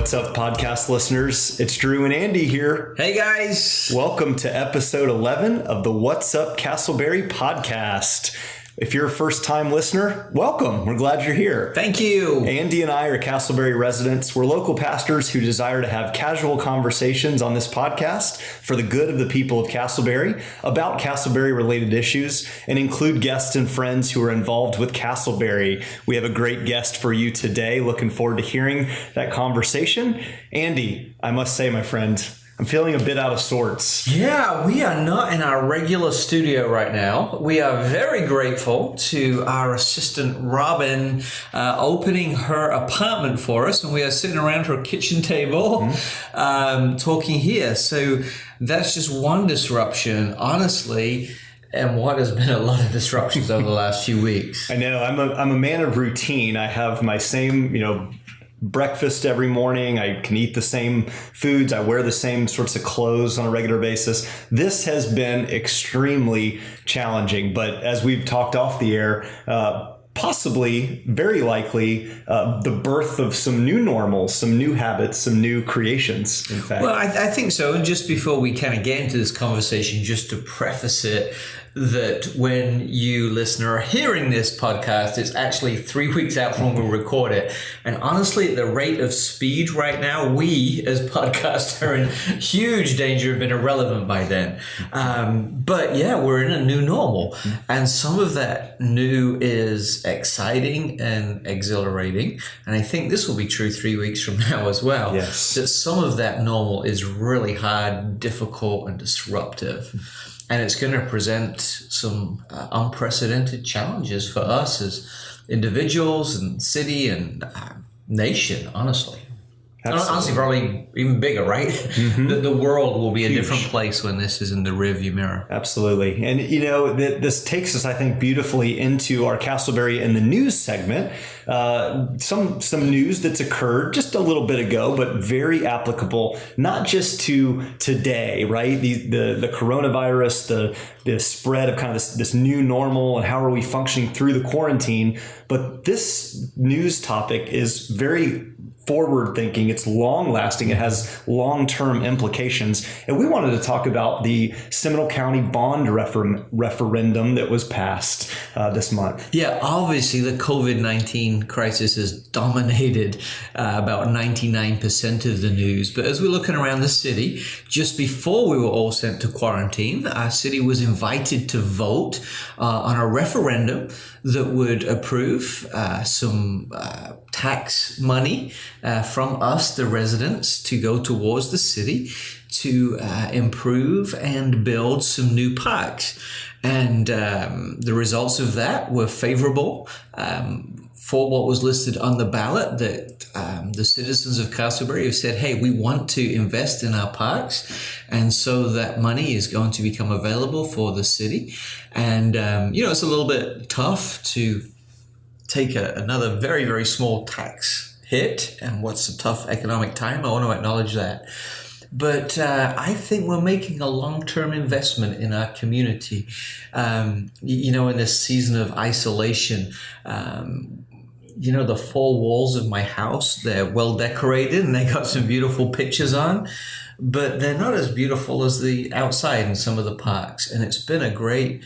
What's up, podcast listeners? It's Drew and Andy here. Hey, guys. Welcome to episode 11 of the What's Up Castleberry podcast. If you're a first-time listener, welcome. We're glad you're here. Thank you. Andy and I are Castleberry residents. We're local pastors who desire to have casual conversations on this podcast for the good of the people of Castleberry about Castleberry-related issues and include guests and friends who are involved with Castleberry. We have a great guest for you today. Looking forward to hearing that conversation. Andy, I must say, my friend, I'm feeling a bit out of sorts. Yeah, we are not in our regular studio right now. We are very grateful to our assistant, Robin, opening her apartment for us. And we are sitting around her kitchen table talking here. So that's just one disruption, honestly. And what has been a lot of disruptions over the last few weeks. I know. I'm a man of routine. I have my same, breakfast every morning. I can eat the same foods. I wear the same sorts of clothes on a regular basis. This has been extremely challenging, but as we've talked off the air, possibly, very likely, the birth of some new normals, some new habits, some new creations, in fact. Well, I think so. And just before we kind of get into this conversation, just to preface it, that when you listener are hearing this podcast, it's actually 3 weeks out from when we record it. And honestly, at the rate of speed right now, we as podcasts are in huge danger of being irrelevant by then. But yeah, we're in a new normal. And some of that new is exciting and exhilarating. And I think this will be true 3 weeks from now as well. Yes. That some of that normal is really hard, difficult, and disruptive. And it's going to present some unprecedented challenges for us as individuals and city and nation, honestly. Absolutely. Honestly, probably even bigger, right? Mm-hmm. The world will be a different place when this is in the rearview mirror. Absolutely. And, this takes us, I think, beautifully into our Castleberry in the News segment. Some news that's occurred just a little bit ago, but very applicable, not just to today, right? The coronavirus, the spread of kind of this new normal and how are we functioning through the quarantine. But this news topic is very forward thinking. It's long lasting. It has long-term implications. And we wanted to talk about the Seminole County bond referendum that was passed this month. Yeah, obviously the COVID-19 crisis has dominated about 99% of the news. But as we're looking around the city, just before we were all sent to quarantine, our city was invited to vote on a referendum that would approve some tax money from us, the residents, to go towards the city to improve and build some new parks. And the results of that were favorable for what was listed on the ballot, that the citizens of Castleberry have said, hey, we want to invest in our parks. And so that money is going to become available for the city. And, it's a little bit tough to take another very, very small tax hit. And what's a tough economic time? I want to acknowledge that. But I think we're making a long-term investment in our community. In this season of isolation, the four walls of my house, they're well decorated and they got some beautiful pictures on, but they're not as beautiful as the outside in some of the parks. And it's been a great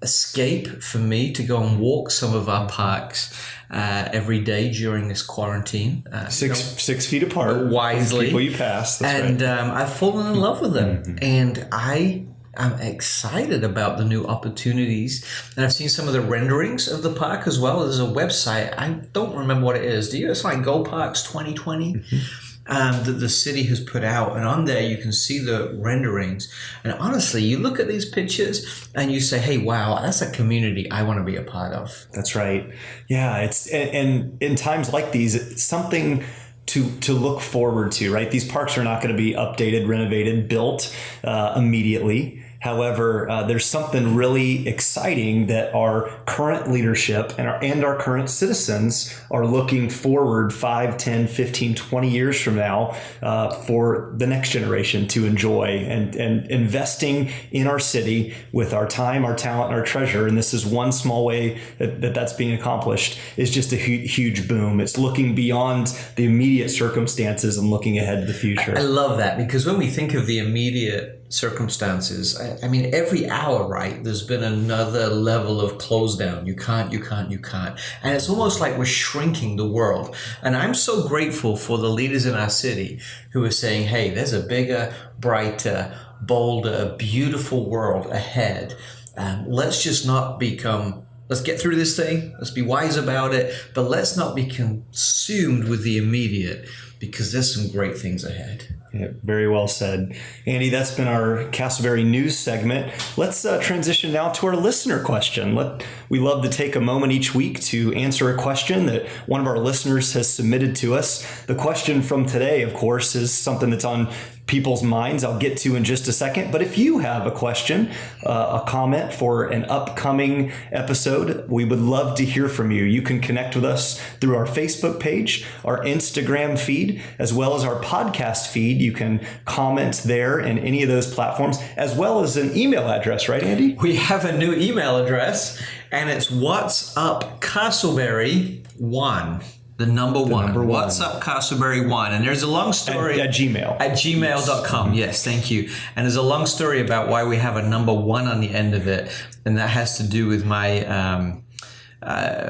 escape for me to go and walk some of our parks every day during this quarantine. 6 feet apart. Wisely. People you pass. And right. I've fallen in love with them. And I'm excited about the new opportunities. And I've seen some of the renderings of the park as well. There's a website. I don't remember what it is. Do you? It's like Go Parks 2020. That the city has put out, and on there you can see the renderings. And honestly, you look at these pictures and you say, hey, wow, that's a community I want to be a part of. That's right. Yeah, it's and in times like these, it's something to look forward to, right? These parks are not going to be updated, renovated, built immediately. However, there's something really exciting that our current leadership and our current citizens are looking forward 5, 10, 15, 20 years from now for the next generation to enjoy, and investing in our city with our time, our talent, and our treasure. And this is one small way that's being accomplished, is just a huge boom. It's looking beyond the immediate circumstances and looking ahead to the future. I love that, because when we think of the immediate circumstances, I mean, every hour, right, there's been another level of close down. You can't. And it's almost like we're shrinking the world. And I'm so grateful for the leaders in our city who are saying, hey, there's a bigger, brighter, bolder, beautiful world ahead. Let's just not become, let's get through this thing. Let's be wise about it, but let's not be consumed with the immediate, because there's some great things ahead. Yeah, very well said. Andy, that's been our Castleberry News segment. Let's transition now to our listener question. We love to take a moment each week to answer a question that one of our listeners has submitted to us. The question from today, of course, is something that's on people's minds I'll get to in just a second. But if you have a question, a comment for an upcoming episode, we would love to hear from you. You can connect with us through our Facebook page, our Instagram feed, as well as our podcast feed. You can comment there in any of those platforms, as well as an email address, right, Andy? We have a new email address, and it's What's Up Castleberry 1. The number one. What's Up Castleberry 1. And there's a long story. At Gmail. At gmail.com. Yes, thank you. And there's a long story about why we have a number 1 on the end of it. And that has to do with my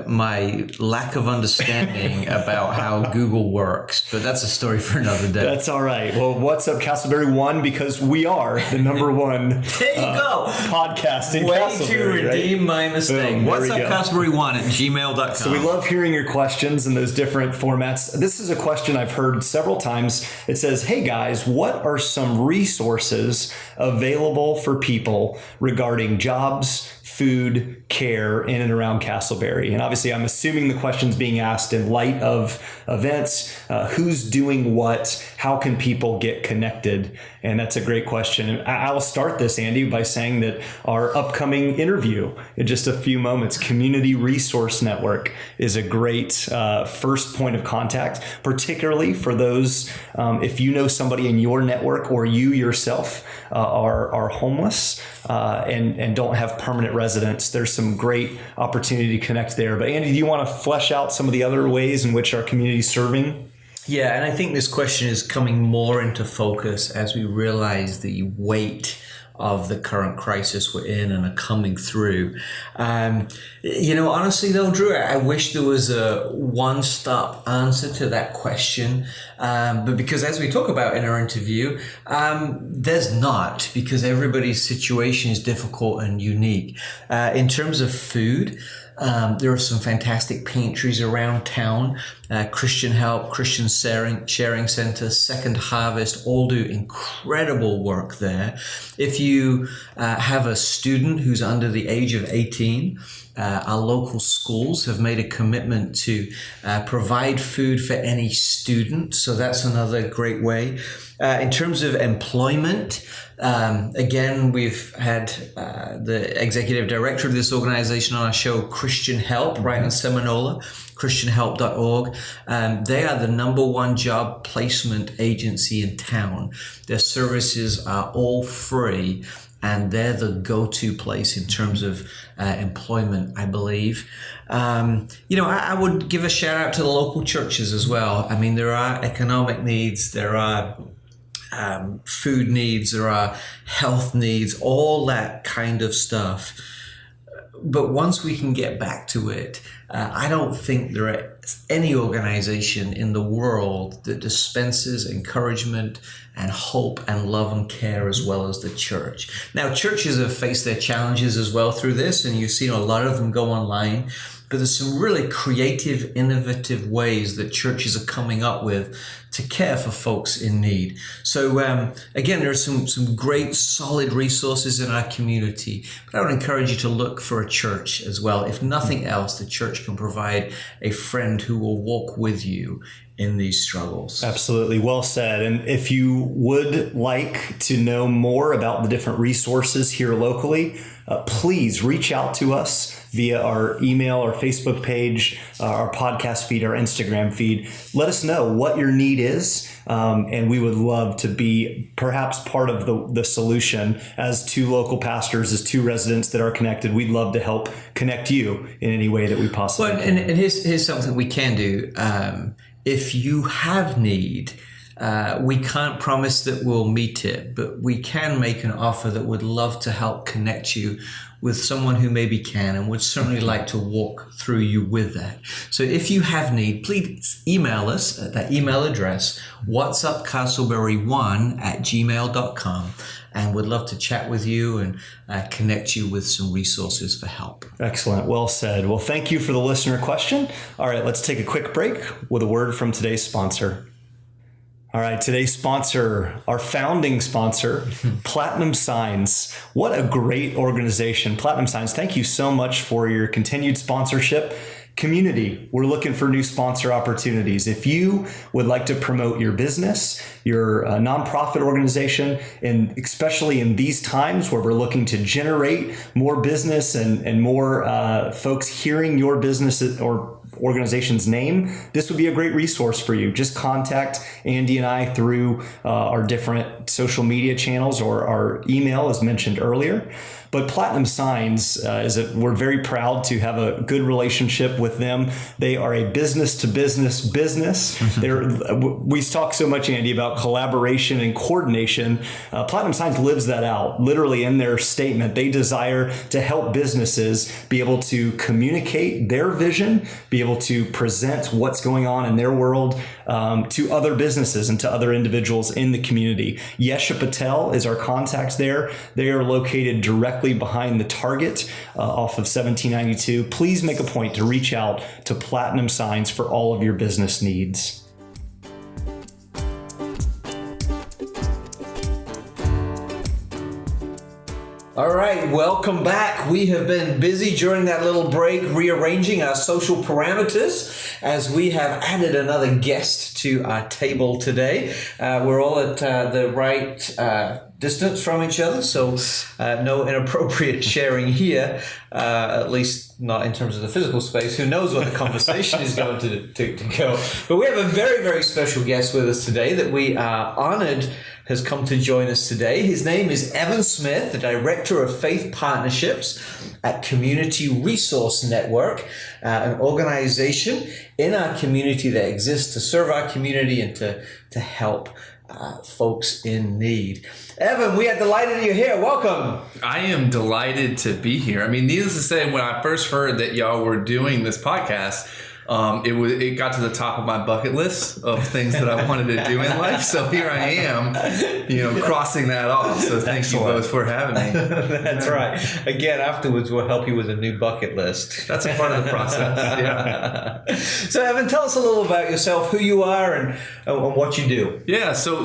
my lack of understanding about how Google works. But that's a story for another day. That's all right. Well, What's Up Castleberry 1, because we are the number one there you go. podcast in Way Castleberry. to redeem my mistake. Boom, What's Up Castleberry 1 at gmail.com. So we love hearing your questions in those different formats. This is a question I've heard several times. It says, hey guys, what are some resources available for people regarding jobs, food, care in and around Castleberry? And obviously, I'm assuming the question's being asked in light of events. Who's doing what? How can people get connected? And that's a great question. And I'll start this, Andy, by saying that our upcoming interview in just a few moments, Community Resource Network, is a great first point of contact, particularly for those, if you know somebody in your network or you yourself are homeless and don't have permanent residence. There's some great opportunity to connect there. But Andy, do you want to flesh out some of the other ways in which our community is serving? Yeah, and I think this question is coming more into focus as we realize the weight of the current crisis we're in and are coming through. Honestly though, Drew, I wish there was a one-stop answer to that question. But because as we talk about in our interview, there's not, because everybody's situation is difficult and unique. In terms of food, there are some fantastic pantries around town. Christian Help, Christian Sharing Center, Second Harvest, all do incredible work there. If you have a student who's under the age of 18, our local schools have made a commitment to provide food for any student. So that's another great way. In terms of employment, again, we've had the executive director of this organization on our show, Christian Help, right in Seminole, christianhelp.org. They are the number one job placement agency in town. Their services are all free, and they're the go-to place in terms of employment, I believe. I would give a shout out to the local churches as well. I mean, there are economic needs, there are food needs, there are health needs, all that kind of stuff. But once we can get back to it, I don't think there is any organization in the world that dispenses encouragement and hope and love and care as well as the church. Now, churches have faced their challenges as well through this, and you've seen a lot of them go online. but there's some really creative, innovative ways that churches are coming up with to care for folks in need. So again, there are some great solid resources in our community, but I would encourage you to look for a church as well. If nothing else, the church can provide a friend who will walk with you in these struggles. Absolutely. Well said. And if you would like to know more about the different resources here locally, please reach out to us via our email, our Facebook page, our podcast feed, our Instagram feed. Let us know what your need is, and we would love to be perhaps part of the solution. As two local pastors, as two residents that are connected, we'd love to help connect you in any way that we possibly can. And here's something we can do. If you have need, we can't promise that we'll meet it, but we can make an offer that would love to help connect you with someone who maybe can and would certainly like to walk through you with that. So if you have need, please email us at that email address, whatsupcastleberry1@gmail.com, and we'd love to chat with you and connect you with some resources for help. Excellent. Well said. Well, thank you for the listener question. All right, let's take a quick break with a word from today's sponsor. All right, today's sponsor, our founding sponsor, Platinum Signs. What a great organization. Platinum Signs, thank you so much for your continued sponsorship. Community, we're looking for new sponsor opportunities. If you would like to promote your business, your nonprofit organization, and especially in these times where we're looking to generate more business and more folks hearing your business or organization's name, this would be a great resource for you. Just contact Andy and I through our different social media channels or our email as mentioned earlier. But Platinum Signs, we're very proud to have a good relationship with them. They are a business-to-business business. We talk so much, Andy, about collaboration and coordination. Platinum Signs lives that out. Literally in their statement, they desire to help businesses be able to communicate their vision, be able to present what's going on in their world to other businesses and to other individuals in the community. Yesha Patel is our contact there. They are located directly behind the Target off of 1792. Please make a point to reach out to Platinum Signs for all of your business needs. All right, welcome back. We have been busy during that little break rearranging our social parameters as we have added another guest to our table today. We're all at the right distance from each other, so no inappropriate sharing here, at least not in terms of the physical space. Who knows what the conversation is going to go. But we have a very, very special guest with us today that we are honored has come to join us today. His name is Evan Smith, the Director of Faith Partnerships at Community Resource Network, an organization in our community that exists to serve our community and to help folks in need. Evan, we are delighted that you're here. Welcome. I am delighted to be here. I mean, needless to say, when I first heard that y'all were doing this podcast, it got to the top of my bucket list of things that I wanted to do in life. So here I am, crossing that off. So thank you both for having me. That's right. Again, afterwards we'll help you with a new bucket list. That's a part of the process. Yeah. So Evan, tell us a little about yourself, who you are, and what you do. Yeah. So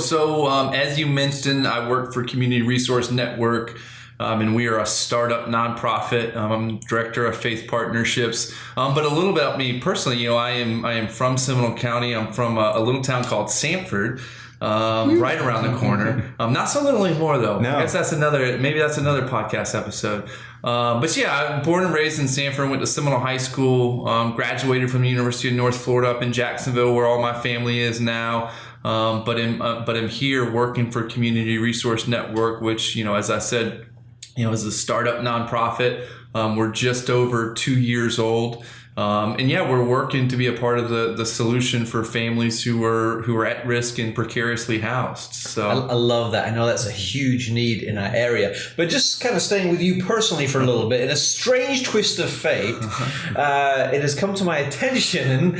as you mentioned, I work for Community Resource Network. And we are a startup nonprofit. I'm director of Faith Partnerships. But a little bit about me personally, I am from Seminole County. I'm from a little town called Sanford, right around the corner. Not so little anymore, though. No. I guess that's another podcast episode. But yeah, I'm born and raised in Sanford. Went to Seminole High School. Graduated from the University of North Florida up in Jacksonville, where all my family is now. But I'm here working for Community Resource Network, which as I said, is a startup nonprofit. We're just over 2 years old. We're working to be a part of the solution for families who are at risk and precariously housed. So I love that. I know that's a huge need in our area. But just kind of staying with you personally for a little bit, in a strange twist of fate, it has come to my attention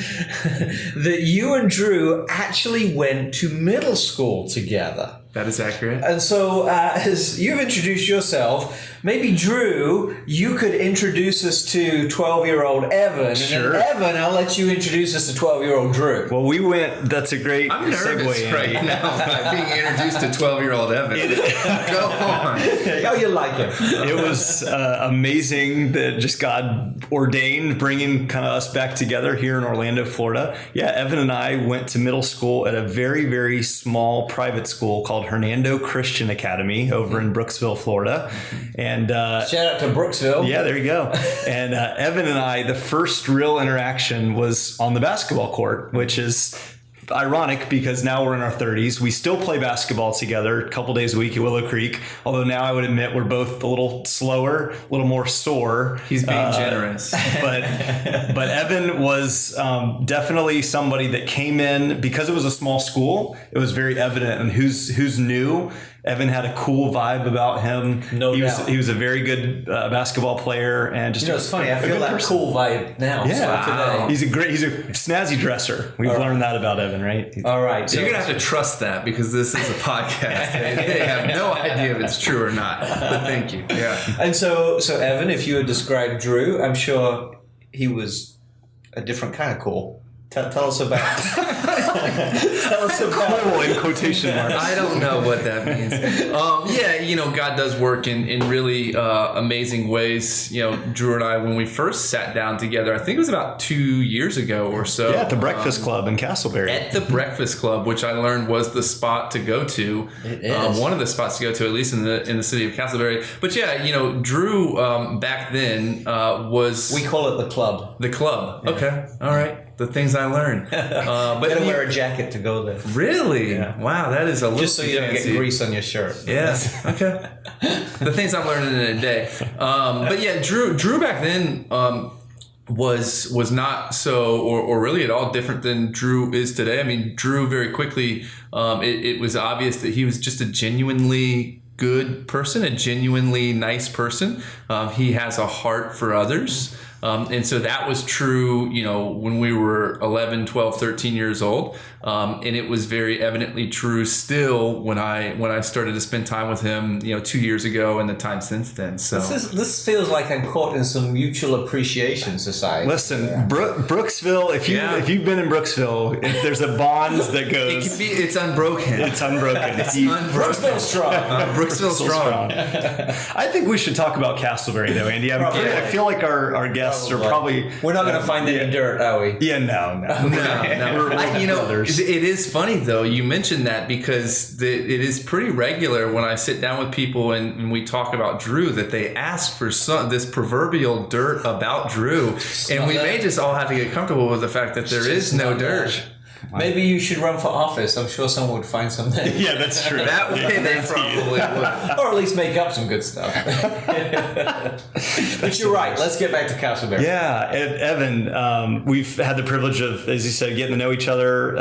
that you and Drew actually went to middle school together. That is accurate. And so, as you've introduced yourself, maybe Drew, you could introduce us to 12-year-old Evan. Sure. And then Evan, I'll let you introduce us to 12-year-old Drew. Well, that's a great I'm nervous segue, right Andy. now by being introduced to 12-year-old Evan. Go on. Oh, you like him. It was amazing that just God ordained bringing kind of us back together here in Orlando, Florida. Yeah, Evan and I went to middle school at a very, very small private school called Hernando Christian Academy over in Brooksville, Florida. And Shout out to Brooksville. yeah, there you go. And Evan and I, the first real interaction was on the basketball court, which is ironic because now we're in our 30s. We still play basketball together a couple days a week at Willow Creek. Although now I would admit we're both a little slower, a little more sore. He's being generous. But Evan was definitely somebody that came in because it was a small school. It was very evident and who's new. Evan had a cool vibe about him. No doubt. He was a very good basketball player and just It's funny. I a feel good that person. cool vibe now. Yeah, Today. he's a snazzy dresser. We've learned that about Evan, right? All right. So you're going to have to trust that because this is a podcast. They have no idea if it's true or not. But thank you. Yeah. And so Evan, if you would describe Drew, I'm sure he was a different kind of cool. Tell us about. Tell us about. Cool in quotation marks. I don't know what that means. Yeah, God does work in really amazing ways. Drew and I, when we first sat down together, I think it was about 2 years ago or so. Yeah, at the Breakfast Club in Castleberry. At the Breakfast Club, which I learned was the spot to go to. It is. One of the spots to go to, at least in the city of Castleberry. But yeah, Drew back then was... We call it the club. The club. Yeah. Okay. All right. The things I learned. But You gotta wear a jacket to go there. Really? Yeah. Wow, that is a little Just so you don't get grease on your shirt. Yes. Okay. The things I'm learning in a day. But yeah, Drew back then was not so or really at all different than Drew is today. I mean, Drew very quickly, it was obvious that he was just a genuinely good person, a genuinely nice person. He has a heart for others. And so that was true, when we were 11, 12, 13 years old. And it was very evidently true still when I started to spend time with him, 2 years ago and the time since then. So This feels like I'm caught in some mutual appreciation society. Listen, Brooksville, if you've been in Brooksville, if there's a bond that goes... it's unbroken. It's unbroken. Brooksville strong. Brooksville strong. I think we should talk about Castleberry, though, Andy. I feel like our guests are probably... We're not going to find any dirt, are we? Yeah, no. No. It is funny, though, you mentioned that because it is pretty regular when I sit down with people and we talk about Drew that they ask for this proverbial dirt about Drew. And we may just all have to get comfortable with the fact that there is no dirt. Maybe you should run for office. I'm sure someone would find something. Yeah, that's true. That way they probably would. Or at least make up some good stuff. But you're right. Let's get back to Castleberry. Yeah, Evan, we've had the privilege of, as you said, getting to know each other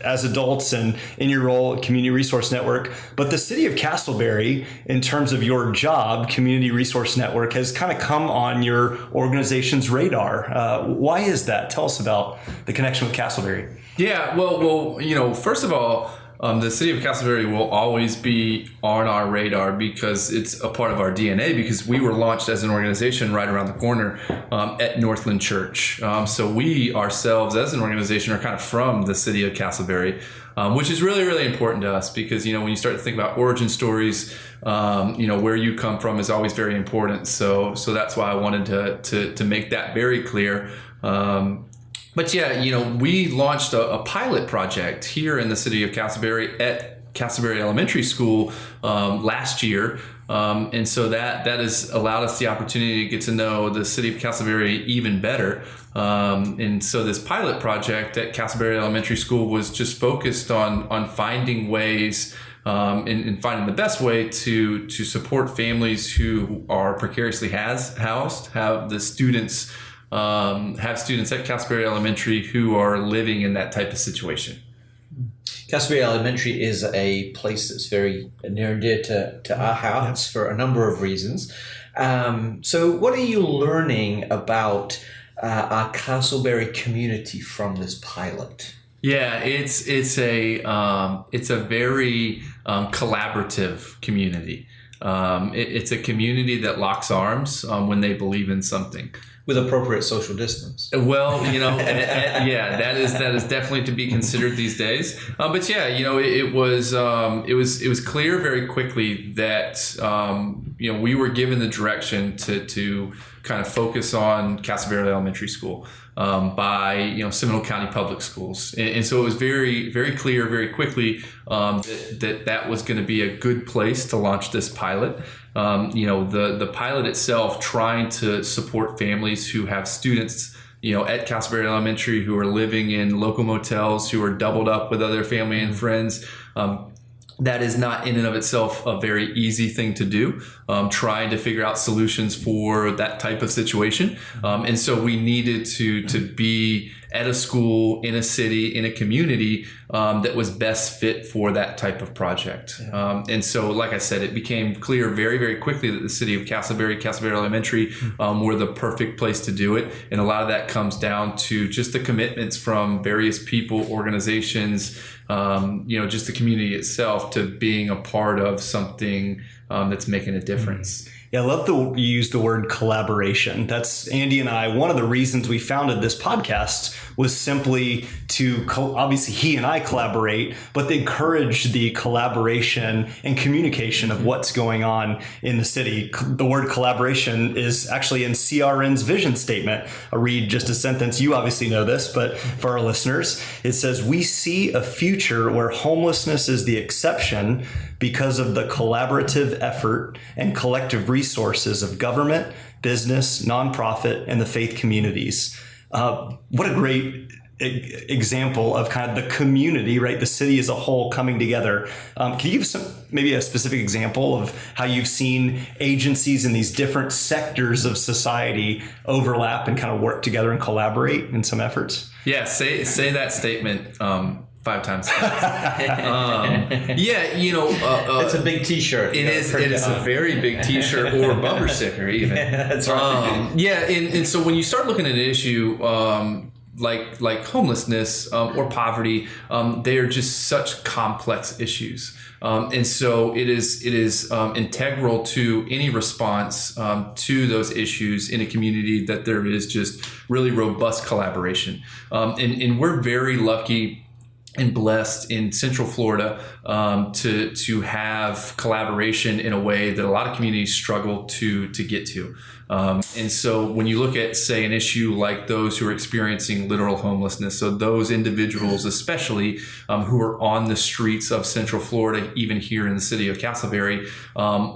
as adults and in your role at Community Resource Network. But the city of Castleberry, in terms of your job, Community Resource Network, has kind of come on your organization's radar. Why is that? Tell us about the connection with Castleberry. Yeah, well, first of all, the city of Castleberry will always be on our radar because it's a part of our DNA because we were launched as an organization right around the corner at Northland Church. So we ourselves as an organization are kind of from the city of Castleberry, which is really, really important to us because, when you start to think about origin stories, where you come from is always very important. So that's why I wanted to make that very clear. But yeah, we launched a pilot project here in the city of Castleberry at Castleberry Elementary School last year. And so that has allowed us the opportunity to get to know the city of Castleberry even better. And so this pilot project at Castleberry Elementary School was just focused on finding ways and finding the best way to support families who are precariously housed, have students at Castleberry Elementary who are living in that type of situation. Castleberry Elementary is a place that's very near and dear to our hearts for a number of reasons. So what are you learning about our Castleberry community from this pilot? Yeah, it's a very collaborative community. It's a community that locks arms when they believe in something. With appropriate social distance. Well, yeah, that is definitely to be considered these days. But yeah, it was clear very quickly that we were given the direction to kind of focus on Casa Verde Elementary School by Seminole County Public Schools, and so it was very, very clear very quickly that was going to be a good place to launch this pilot. The pilot itself trying to support families who have students, at Casa Verde Elementary who are living in local motels, who are doubled up with other family and friends. That is not in and of itself a very easy thing to do, trying to figure out solutions for that type of situation. And so we needed to be at a school, in a city, in a community that was best fit for that type of project. And so, like I said, it became clear very, very quickly that the city of Casa Verde Elementary were the perfect place to do it. And a lot of that comes down to just the commitments from various people, organizations, just the community itself to being a part of something that's making a difference. Yeah, I love you use the word collaboration. That's Andy and I. One of the reasons we founded this podcast was simply to, obviously he and I collaborate, but they encourage the collaboration and communication of what's going on in the city. The word collaboration is actually in CRN's vision statement. I'll read just a sentence. You obviously know this, but for our listeners, it says, "We see a future where homelessness is the exception because of the collaborative effort and collective resources of government, business, nonprofit, and the faith communities." What a great example of kind of the community, right? The city as a whole coming together. Can you give maybe a specific example of how you've seen agencies in these different sectors of society overlap and kind of work together and collaborate in some efforts? Yeah, say that statement 5 times. It's a big T-shirt. It is a very big T-shirt or bumper sticker even. That's right. And so when you start looking at an issue like homelessness or poverty, they are just such complex issues. And so it is integral to any response to those issues in a community that there is just really robust collaboration. And we're very lucky and blessed in Central Florida to have collaboration in a way that a lot of communities struggle to get to. And so when you look at, say, an issue like those who are experiencing literal homelessness, so those individuals especially who are on the streets of Central Florida, even here in the city of Casa Verde,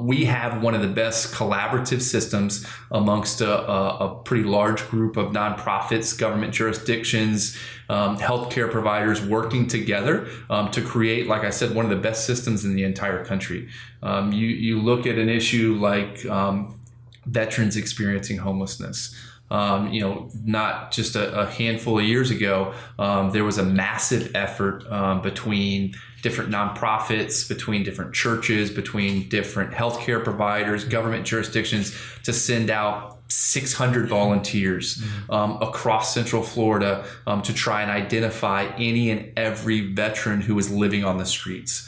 we have one of the best collaborative systems amongst a pretty large group of nonprofits, government jurisdictions, healthcare providers working together to create, like I said, one of the best systems in the entire country. You look at an issue like veterans experiencing homelessness. Not just a handful of years ago, there was a massive effort between different nonprofits, between different churches, between different healthcare providers, government jurisdictions to send out 600 volunteers across Central Florida to try and identify any and every veteran who was living on the streets.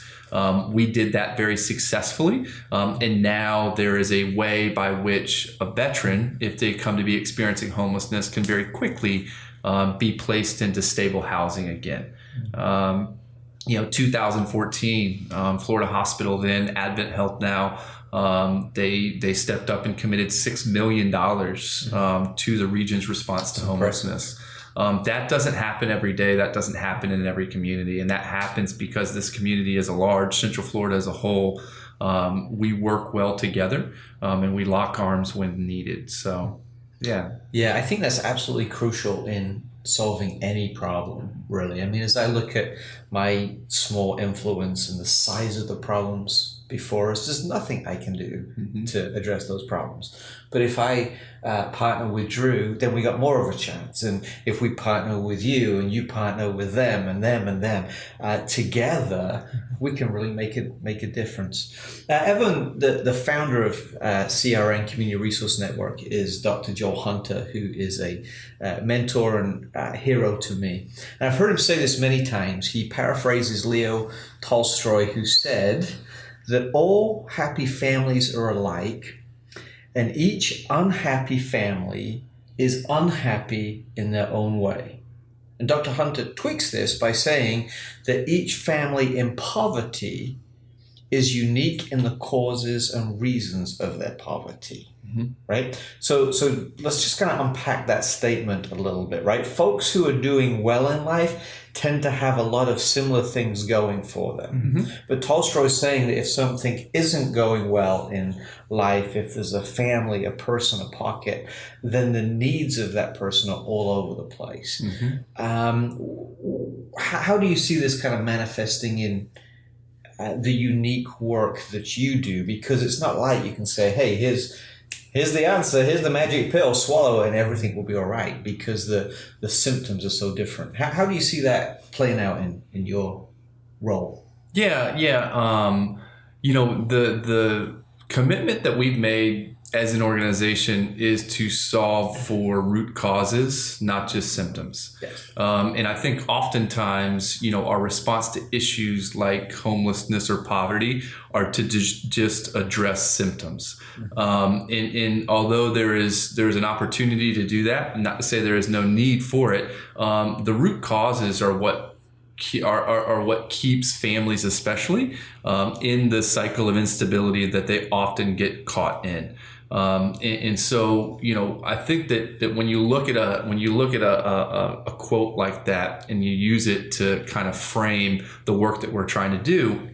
We did that very successfully, and now there is a way by which a veteran, if they come to be experiencing homelessness, can very quickly be placed into stable housing again. 2014, Florida Hospital, then Advent Health now, they stepped up and committed $6 million to the region's response to homelessness. That doesn't happen every day. That doesn't happen in every community. And that happens because this community is a large, Central Florida as a whole. We work well together and we lock arms when needed. So, yeah. Yeah, I think that's absolutely crucial in solving any problem, really. I mean, as I look at my small influence and the size of the problems before us, there's nothing I can do to address those problems. But if I partner with Drew, then we got more of a chance. And if we partner with you and you partner with them and them and them, together, we can really make a difference. Evan, the founder of CRN, Community Resource Network, is Dr. Joel Hunter, who is a mentor and hero to me. And I've heard him say this many times. He paraphrases Leo Tolstoy, who said that all happy families are alike, and each unhappy family is unhappy in their own way. And Dr. Hunter tweaks this by saying that each family in poverty is unique in the causes and reasons of their poverty. Right? So let's just kind of unpack that statement a little bit, right? Folks who are doing well in life tend to have a lot of similar things going for them. But Tolstoy is saying that if something isn't going well in life, if there's a family, a person, a pocket, then the needs of that person are all over the place. How do you see this kind of manifesting in the unique work that you do? Because it's not like you can say, hey, here's the answer, here's the magic pill, swallow it and everything will be all right, because the symptoms are so different. How do you see that playing out in your role? Yeah. The commitment that we've made as an organization is to solve for root causes, not just symptoms. Yes. And I think oftentimes, our response to issues like homelessness or poverty are to just address symptoms. And although there is an opportunity to do that, not to say there is no need for it, the root causes are what keeps families, especially in the cycle of instability that they often get caught in. And so, I think that when you look at a quote like that and you use it to kind of frame the work that we're trying to do,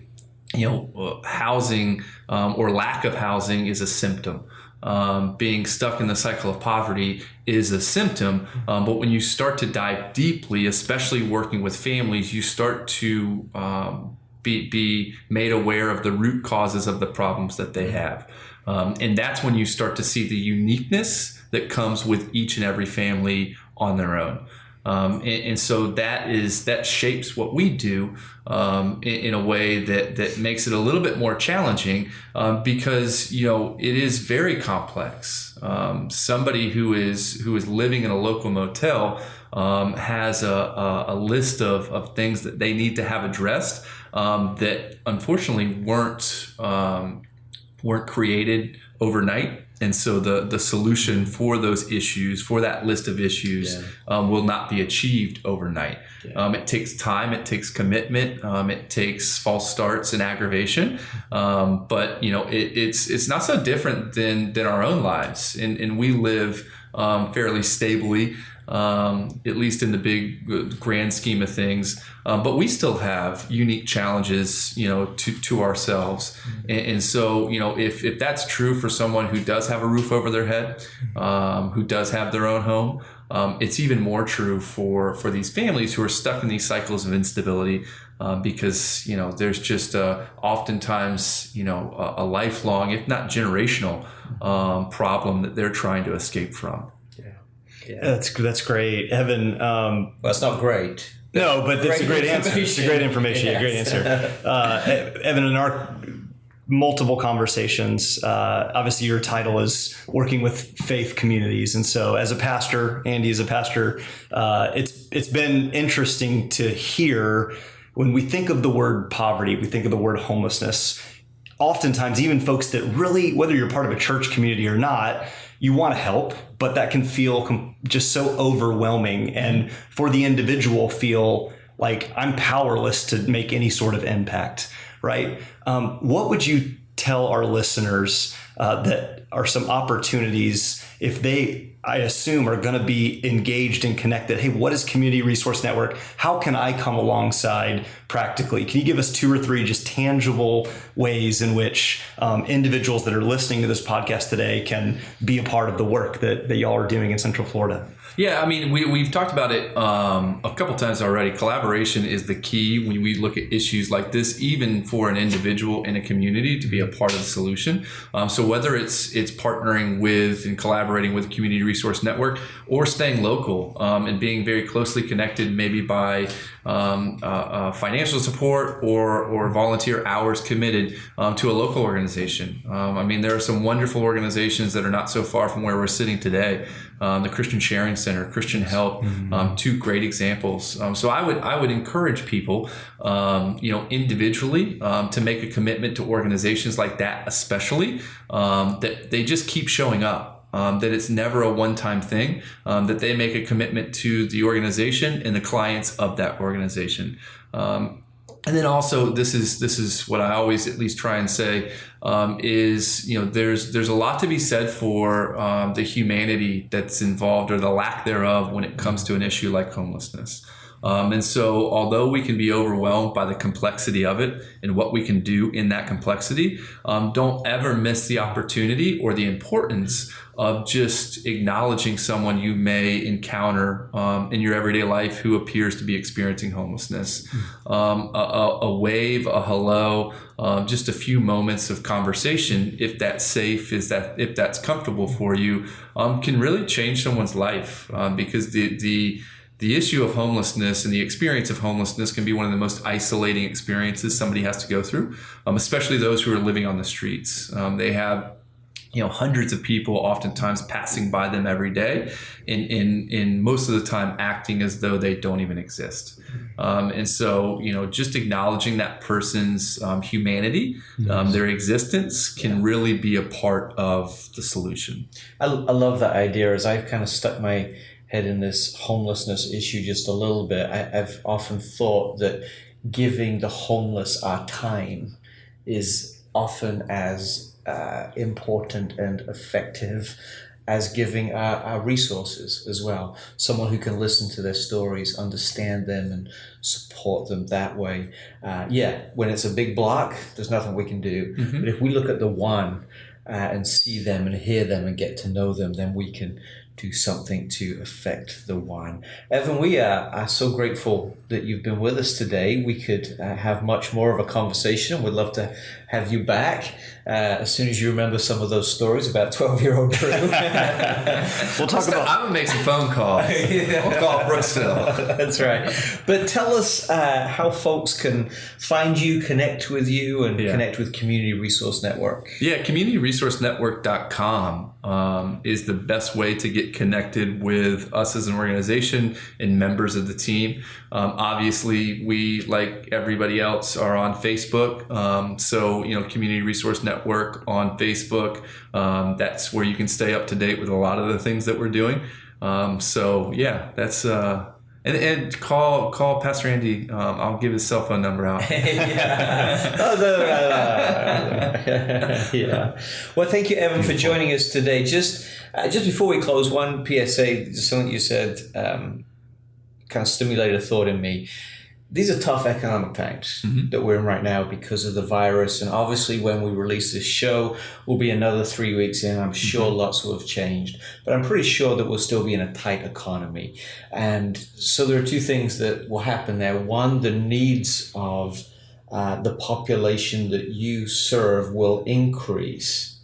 housing or lack of housing is a symptom. Being stuck in the cycle of poverty is a symptom. But when you start to dive deeply, especially working with families, you start to be made aware of the root causes of the problems that they have. And that's when you start to see the uniqueness that comes with each and every family on their own. And so that shapes what we do in a way that makes it a little bit more challenging because it is very complex. Somebody who is living in a local motel has a list of things that they need to have addressed that unfortunately weren't created overnight. And so the solution for those issues, for that list of issues, will not be achieved overnight. It takes time, it takes commitment, it takes false starts and aggravation. But it's not so different than our own lives, and we live fairly stably, at least in the big grand scheme of things. But we still have unique challenges, to ourselves. And so, if that's true for someone who does have a roof over their head, who does have their own home, it's even more true for these families who are stuck in these cycles of instability, because, there's just oftentimes, a lifelong, if not generational, problem that they're trying to escape from. Yeah. That's great, Evan. Well, it's not great. No, but that's a great answer. It's a great information. Yes. A great answer. Evan, in our multiple conversations, obviously your title is working with faith communities, and so as a pastor, Andy is a pastor. It's been interesting to hear when we think of the word poverty, we think of the word homelessness. Oftentimes, even folks that really, whether you're part of a church community or not, you want to help, but that can feel just so overwhelming, and for the individual feel like I'm powerless to make any sort of impact, right? What would you tell our listeners that are some opportunities if they I assume, are going to be engaged and connected. Hey, what is Community Resource Network? How can I come alongside practically? Can you give us 2 or 3 just tangible ways in which individuals that are listening to this podcast today can be a part of the work that y'all are doing in Central Florida? Yeah, I mean, we've talked about it a couple times already. Collaboration is the key when we look at issues like this, even for an individual in a community to be a part of the solution. So whether it's partnering with and collaborating with Community Resource Network, or staying local and being very closely connected, maybe by financial support or volunteer hours committed to a local organization. I mean, there are some wonderful organizations that are not so far from where we're sitting today. The Christian Sharing Center, Christian Help, 2 great examples. So I would encourage people, individually, to make a commitment to organizations like that, especially that they just keep showing up. That it's never a one-time thing, that they make a commitment to the organization and the clients of that organization. And then also, this is what I always at least try and say, is, there's a lot to be said for the humanity that's involved, or the lack thereof, when it comes to an issue like homelessness. And so although we can be overwhelmed by the complexity of it and what we can do in that complexity, don't ever miss the opportunity or the importance of just acknowledging someone you may encounter in your everyday life who appears to be experiencing homelessness. A wave, a hello, just a few moments of conversation, if that's safe, if that's comfortable for you, can really change someone's life, because the issue of homelessness and the experience of homelessness can be one of the most isolating experiences somebody has to go through, especially those who are living on the streets. They have hundreds of people oftentimes passing by them every day, and most of the time acting as though they don't even exist. And so, just acknowledging that person's humanity, their existence, can really be a part of the solution. I love that idea. As I've kind of stuck my head in this homelessness issue just a little bit, I've often thought that giving the homeless our time is often as important and effective as giving our resources as well. Someone who can listen to their stories, understand them, and support them that way. When it's a big block, there's nothing we can do. But if we look at the one and see them and hear them and get to know them, then we can do something to affect the one. Evan, we are so grateful that you've been with us today. We could have much more of a conversation. We'd love to have you back as soon as you remember some of those stories about 12-year-old Drew. We'll talk about... I'm going to make some phone calls. We'll call Brooksville. That's right. But tell us how folks can find you, connect with you, and connect with Community Resource Network. Yeah, communityresourcenetwork.com is the best way to get connected with us as an organization and members of the team. Obviously, we, like everybody else, are on Facebook. So, Community Resource Network on Facebook. That's where you can stay up to date with a lot of the things that we're doing. That's... And call Pastor Andy. I'll give his cell phone number out. Well, thank you, Evan, for joining us today. Just before we close, one PSA, something you said kind of stimulated a thought in me. These are tough economic times that we're in right now because of the virus. And obviously, when we release this show, we'll be another 3 weeks in. I'm sure lots will have changed. But I'm pretty sure that we'll still be in a tight economy. And so there are 2 things that will happen there. One, the needs of the population that you serve will increase.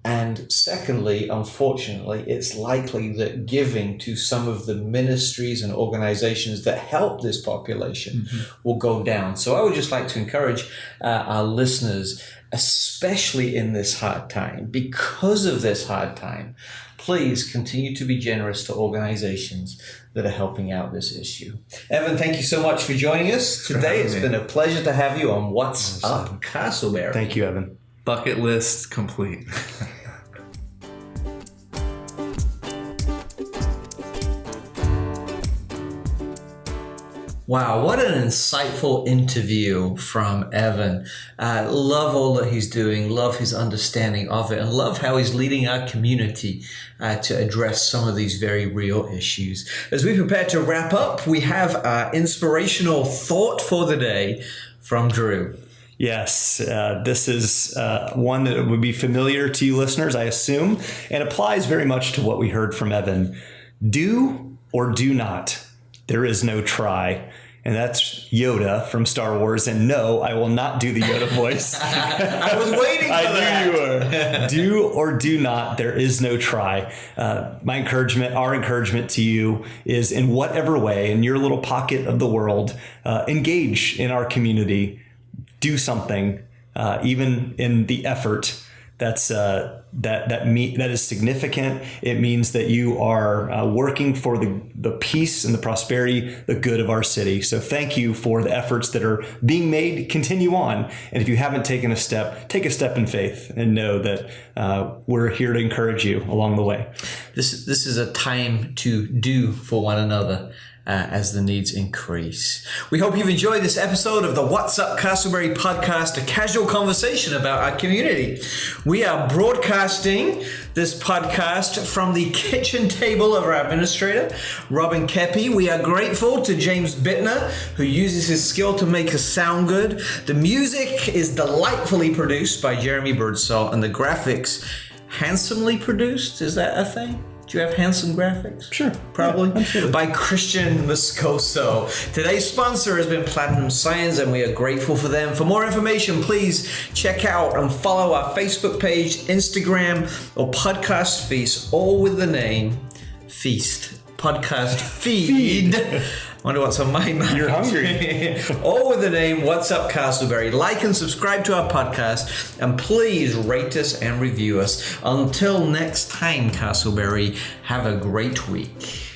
And secondly, unfortunately, it's likely that giving to some of the ministries and organizations that help this population will go down. So I would just like to encourage our listeners, especially in this hard time, because of this hard time, please continue to be generous to organizations that are helping out this issue. Evan, thank you so much for joining us today. It's been a pleasure to have you on What's Up Castleberry. Thank you, Evan. Bucket list complete. Wow, what an insightful interview from Evan. Love all that he's doing, love his understanding of it, and love how he's leading our community to address some of these very real issues. As we prepare to wrap up, we have our inspirational thought for the day from Drew. Yes, this is one that would be familiar to you listeners, I assume, and applies very much to what we heard from Evan. Do or do not. There is no try. And that's Yoda from Star Wars. And no, I will not do the Yoda voice. I was waiting for that. I knew you were. Do or do not. There is no try. My encouragement, our encouragement to you is in whatever way, in your little pocket of the world, engage in our community. Do something, even in the effort. That is significant. It means that you are working for the peace and the prosperity, the good of our city. So thank you for the efforts that are being made. Continue on. And if you haven't taken a step, take a step in faith and know that we're here to encourage you along the way. This is a time to do for one another. As the needs increase. We hope you've enjoyed this episode of the What's Up Castleberry podcast, a casual conversation about our community. We are broadcasting this podcast from the kitchen table of our administrator, Robin Kepi. We are grateful to James Bittner, who uses his skill to make us sound good. The music is delightfully produced by Jeremy Birdsall, and the graphics handsomely produced. Is that a thing? Do you have handsome graphics? Sure. Probably. Yeah, by Christian Moscoso. Today's sponsor has been Platinum Science, and we are grateful for them. For more information, please check out and follow our Facebook page, Instagram, or podcast feast, all with the name Feast. Podcast Feed. Wonder what's on my mind. You're hungry. All with the name What's Up Castleberry. Like and subscribe to our podcast, and please rate us and review us. Until next time, Castleberry, have a great week.